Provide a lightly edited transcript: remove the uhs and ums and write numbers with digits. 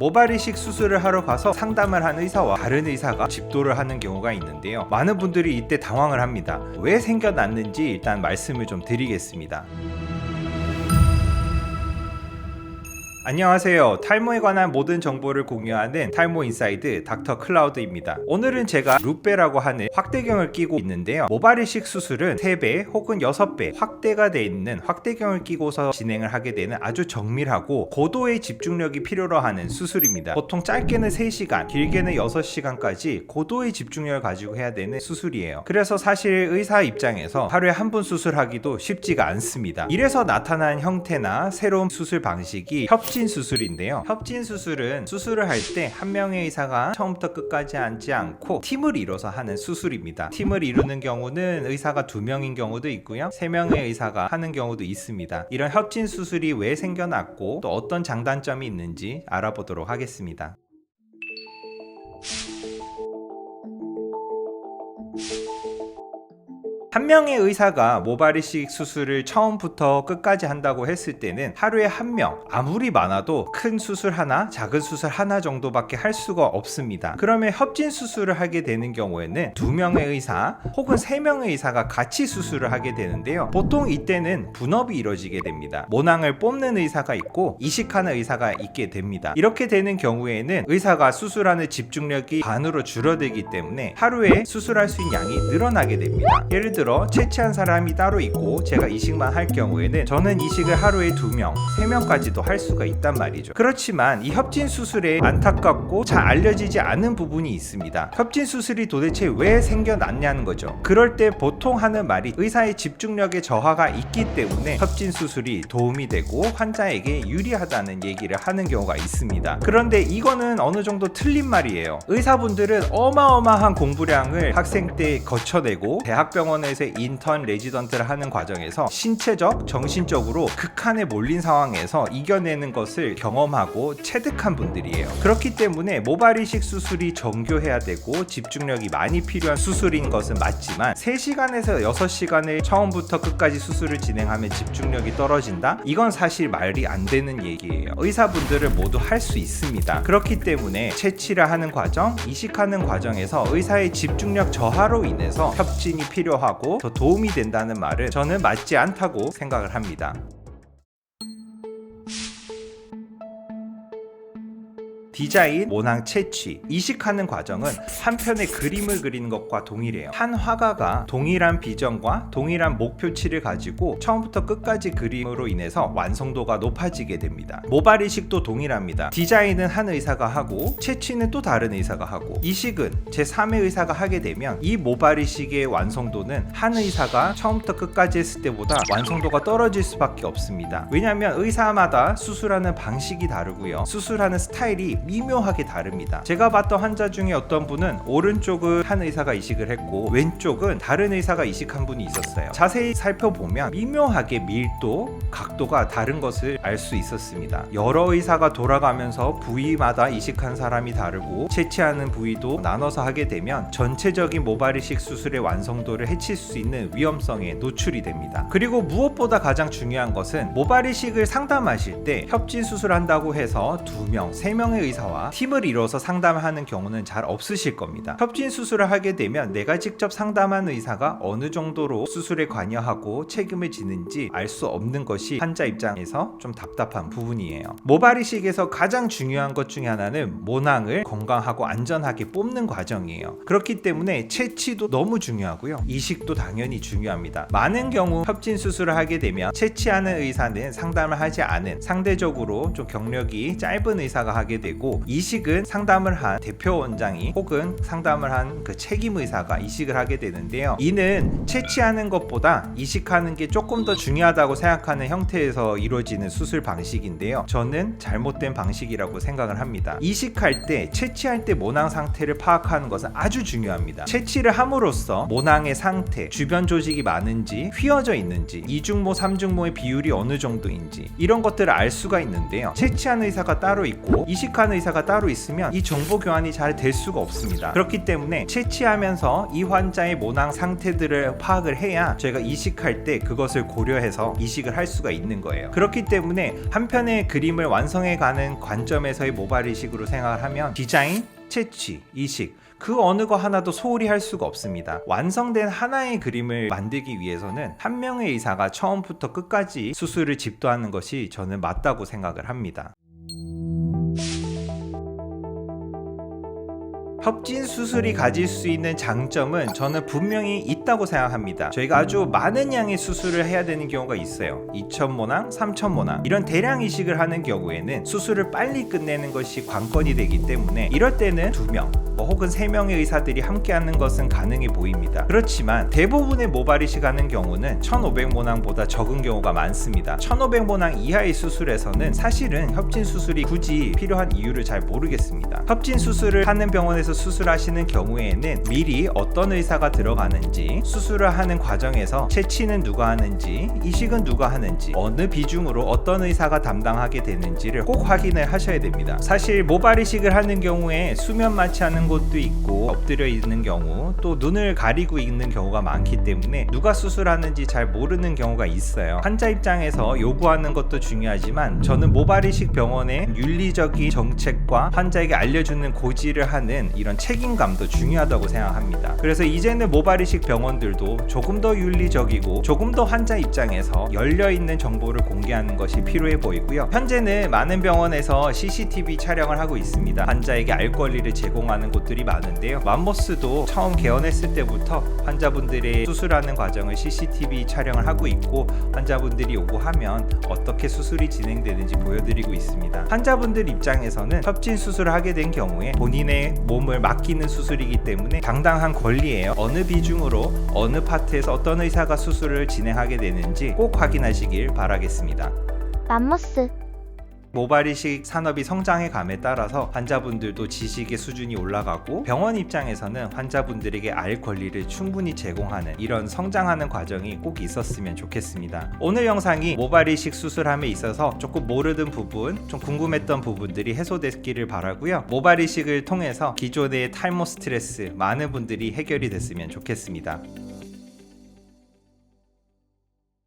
모발 이식 수술을 하러 가서 상담을 한 의사와 다른 의사가 집도를 하는 경우가 있는데요. 많은 분들이 이때 당황을 합니다. 왜 생겨났는지 일단 말씀을 좀 드리겠습니다. 안녕하세요. 탈모에 관한 모든 정보를 공유하는 탈모 인사이드 닥터 클라우드입니다. 오늘은 제가 루페라고 하는 확대경을 끼고 있는데요. 모발 이식 수술은 3배 혹은 6배 확대가 되어 있는 확대경을 끼고서 진행을 하게 되는 아주 정밀하고 고도의 집중력이 필요로 하는 수술입니다. 보통 짧게는 3시간, 길게는 6시간까지 고도의 집중력을 가지고 해야 되는 수술이에요. 그래서 사실 의사 입장에서 하루에 한 번 수술하기도 쉽지가 않습니다. 이래서 나타난 형태나 새로운 수술 방식이 협진 수술인데요. 협진 수술은 수술을 할 때 한 명의 의사가 처음부터 끝까지 앉지 않고 팀을 이뤄서 하는 수술입니다. 팀을 이루는 경우는 의사가 2명인 경우도 있고요. 3명의 의사가 하는 경우도 있습니다. 이런 협진 수술이 왜 생겨났고 또 어떤 장단점이 있는지 알아보도록 하겠습니다. 한 명의 의사가 모발 이식 수술을 처음부터 끝까지 한다고 했을 때는 하루에 한 명, 아무리 많아도 큰 수술 하나, 작은 수술 하나 정도밖에 할 수가 없습니다. 그러면 협진 수술을 하게 되는 경우에는 2명의 의사 혹은 3명의 의사가 같이 수술을 하게 되는데요. 보통 이때는 분업이 이루어지게 됩니다. 모낭을 뽑는 의사가 있고 이식하는 의사가 있게 됩니다. 이렇게 되는 경우에는 의사가 수술하는 집중력이 반으로 줄어들기 때문에 하루에 수술할 수 있는 양이 늘어나게 됩니다. 예를 들어 채취한 사람이 따로 있고 제가 이식만 할 경우에는 저는 이식을 하루에 2명, 3명까지도 할 수가 있단 말이죠. 그렇지만 이 협진 수술에 안타깝고 잘 알려지지 않은 부분이 있습니다. 협진 수술이 도대체 왜 생겨났냐는 거죠. 그럴 때 보통 하는 말이 의사의 집중력에 저하가 있기 때문에 협진 수술이 도움이 되고 환자에게 유리하다는 얘기를 하는 경우가 있습니다. 그런데 이거는 어느 정도 틀린 말이에요. 의사분들은 어마어마한 공부량을 학생 때 거쳐내고 대학병원에 인턴 레지던트를 하는 과정에서 신체적, 정신적으로 극한에 몰린 상황에서 이겨내는 것을 경험하고 체득한 분들이에요. 그렇기 때문에 모발 이식 수술이 정교해야 되고 집중력이 많이 필요한 수술인 것은 맞지만 3시간에서 6시간을 처음부터 끝까지 수술을 진행하면 집중력이 떨어진다? 이건 사실 말이 안 되는 얘기예요. 의사분들은 모두 할 수 있습니다. 그렇기 때문에 채취를 하는 과정, 이식하는 과정에서 의사의 집중력 저하로 인해서 협진이 필요하고 더 도움이 된다는 말은 저는 맞지 않다고 생각을 합니다. 디자인, 모낭 채취, 이식하는 과정은 한 편의 그림을 그리는 것과 동일해요. 한 화가가 동일한 비전과 동일한 목표치를 가지고 처음부터 끝까지 그림으로 인해서 완성도가 높아지게 됩니다. 모발 이식도 동일합니다. 디자인은 한 의사가 하고 채취는 또 다른 의사가 하고 이식은 제3의 의사가 하게 되면 이 모발 이식의 완성도는 한 의사가 처음부터 끝까지 했을 때보다 완성도가 떨어질 수밖에 없습니다. 왜냐하면 의사마다 수술하는 방식이 다르고요. 수술하는 스타일이 미묘하게 다릅니다. 제가 봤던 환자 중에 어떤 분은 오른쪽은 한 의사가 이식을 했고 왼쪽은 다른 의사가 이식한 분이 있었어요. 자세히 살펴보면 미묘하게 밀도, 각도가 다른 것을 알 수 있었습니다. 여러 의사가 돌아가면서 부위마다 이식한 사람이 다르고 채취하는 부위도 나눠서 하게 되면 전체적인 모발 이식 수술의 완성도를 해칠 수 있는 위험성에 노출이 됩니다. 그리고 무엇보다 가장 중요한 것은 모발 이식을 상담하실 때 협진 수술한다고 해서 2명, 3명의 의사와 팀을 이뤄서 상담을 하는 경우는 잘 없으실 겁니다. 협진 수술을 하게 되면 내가 직접 상담한 의사가 어느 정도로 수술에 관여하고 책임을 지는지 알 수 없는 것이 환자 입장에서 좀 답답한 부분이에요. 모발 이식에서 가장 중요한 것 중에 하나는 모낭을 건강하고 안전하게 뽑는 과정이에요. 그렇기 때문에 채취도 너무 중요하고요. 이식도 당연히 중요합니다. 많은 경우 협진 수술을 하게 되면 채취하는 의사는 상담을 하지 않은 상대적으로 좀 경력이 짧은 의사가 하게 되고 이식은 상담을 한 대표 원장이 혹은 상담을 한 그 책임 의사가 이식을 하게 되는데요. 이는 채취하는 것보다 이식하는 게 조금 더 중요하다고 생각하는 형태에서 이루어지는 수술 방식인데요. 저는 잘못된 방식이라고 생각을 합니다. 이식할 때, 채취할 때 모낭 상태를 파악하는 것은 아주 중요합니다. 채취를 함으로써 모낭의 상태, 주변 조직이 많은지, 휘어져 있는지, 이중모, 삼중모의 비율이 어느 정도인지 이런 것들을 알 수가 있는데요. 채취하는 의사가 따로 있고 이식하는 이식한 의사가 따로 있으면 이 정보 교환이 잘 될 수가 없습니다. 그렇기 때문에 채취하면서 이 환자의 모낭 상태들을 파악을 해야 저희가 이식할 때 그것을 고려해서 이식을 할 수가 있는 거예요. 그렇기 때문에 한 편의 그림을 완성해 가는 관점에서의 모발 이식으로 생각을 하면 디자인, 채취, 이식 그 어느 거 하나도 소홀히 할 수가 없습니다. 완성된 하나의 그림을 만들기 위해서는 한 명의 의사가 처음부터 끝까지 수술을 집도하는 것이 저는 맞다고 생각을 합니다. 협진 수술이 가질 수 있는 장점은 저는 분명히 있다고 생각합니다. 저희가 아주 많은 양의 수술을 해야 되는 경우가 있어요. 2,000모낭, 3,000모낭 이런 대량 이식을 하는 경우에는 수술을 빨리 끝내는 것이 관건이 되기 때문에 이럴 때는 2명 혹은 3명의 의사들이 함께 하는 것은 가능해 보입니다. 그렇지만 대부분의 모발 이식하는 경우는 1,500모낭보다 적은 경우가 많습니다. 1,500모낭 이하의 수술에서는 사실은 협진 수술이 굳이 필요한 이유를 잘 모르겠습니다. 협진 수술을 하는 병원에서 수술하시는 경우에는 미리 어떤 의사가 들어가는지, 수술을 하는 과정에서 채취는 누가 하는지, 이식은 누가 하는지, 어느 비중으로 어떤 의사가 담당하게 되는지를 꼭 확인을 하셔야 됩니다. 사실 모발 이식을 하는 경우에 수면 마취하는 곳도 있고 엎드려 있는 경우, 또 눈을 가리고 있는 경우가 많기 때문에 누가 수술하는지 잘 모르는 경우가 있어요. 환자 입장에서 요구하는 것도 중요하지만 저는 모발 이식 병원의 윤리적인 정책과 환자에게 알려주는 고지를 하는 이런 책임감도 중요하다고 생각합니다. 그래서 이제는 모발 이식 병원들도 조금 더 윤리적이고 조금 더 환자 입장에서 열려있는 정보를 공개하는 것이 필요해 보이고요. 현재는 많은 병원에서 CCTV 촬영을 하고 있습니다. 환자에게 알 권리를 제공하는 곳들이 많은데요. 맘모스도 처음 개원했을 때부터 환자분들의 수술하는 과정을 CCTV 촬영을 하고 있고 환자분들이 요구하면 어떻게 수술이 진행되는지 보여드리고 있습니다. 환자분들 입장에서는 협진 수술을 하게 된 경우에 본인의 몸을 맡기는 수술이기 때문에 당당한 권리예요. 어느 비중으로 어느 파트에서 어떤 의사가 수술을 진행하게 되는지 꼭 확인하시길 바라겠습니다. 맘모스 모발 이식 산업이 성장해 감에 따라서 환자분들도 지식의 수준이 올라가고 병원 입장에서는 환자분들에게 알 권리를 충분히 제공하는 이런 성장하는 과정이 꼭 있었으면 좋겠습니다. 오늘 영상이 모발 이식 수술함에 있어서 조금 모르던 부분, 좀 궁금했던 부분들이 해소됐기를 바라고요. 모발 이식을 통해서 기존의 탈모 스트레스 많은 분들이 해결이 됐으면 좋겠습니다.